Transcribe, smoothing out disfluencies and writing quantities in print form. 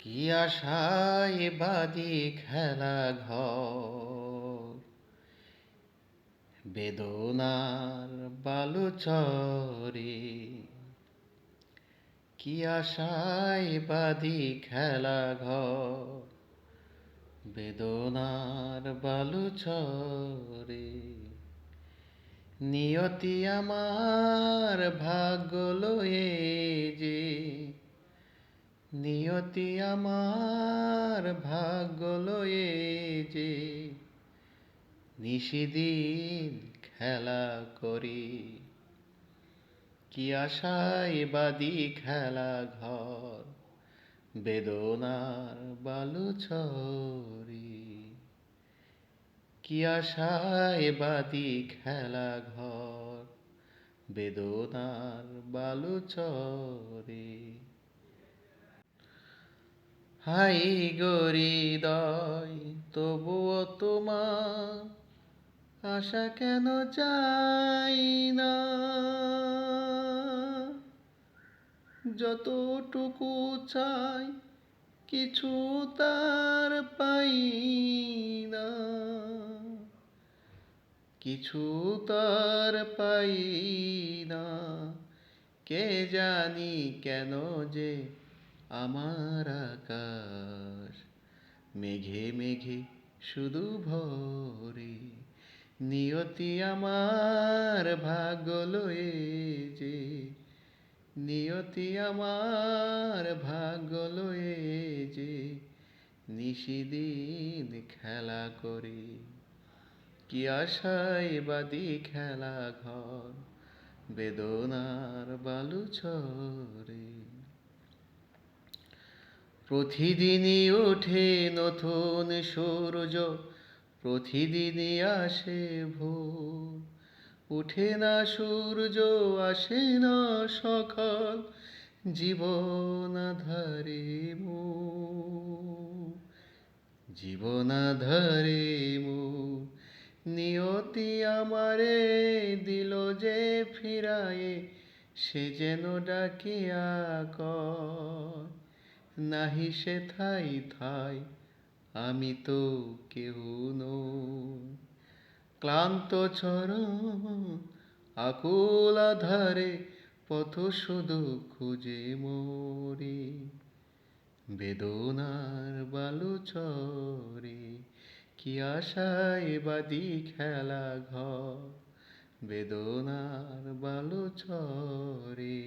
কি আশায় বাদি খেলা ঘর, বেদনার বালুচরে। কি আশায় বাদি খেলা ঘর, বেদনার বালুচরে। নিয়তি আমার ভাগ্য লয়ে যে, নিয়তি আমার ভাগ্য লয়ে যে নিশিদিন খেলা করি। কি আশায় বাদি খেলা ঘর, বেদনার বালুচরি। কি আশায় বাদি খেলা ঘর, বেদনার বালুচরে। হাই গো হৃদয়, তবুও তোমার আশা কেন চাই না? যতটুকু চাই কিছু তার পাই না, কিছু তার পাই না। কে জানি কেন যে আমার আকাশ মেঘে মেঘে শুধু ভরে। নিয়তি আমার ভাগ্য লয়ে যে, নিয়তি আমার ভাগ্য লয়ে যে নিশিদিন খেলা করে। কি আশায় বাদি খেলা ঘর, বেদনার বালুচরে। প্রতিদিনই ওঠে নতুন সূর্য, প্রতিদিনই আসে ভোর। উঠে না সূর্য, আসে না সকাল, জীবন আঁধারে মোর, জীবন আঁধারে মোর। নিয়তি আমারে দিল যে ফিরায়ে, সে যেন ডাকিয়া কয়, নাহি সে ঠাই ঠাই আমি তো কেহ নই। ক্লান্ত চরণ আকুল আধারে পথ শুধু খুঁজে মরি। বেদনার বালুচরে। কি আশায় বাদি খেলা ঘর, বেদনার বালুচরে।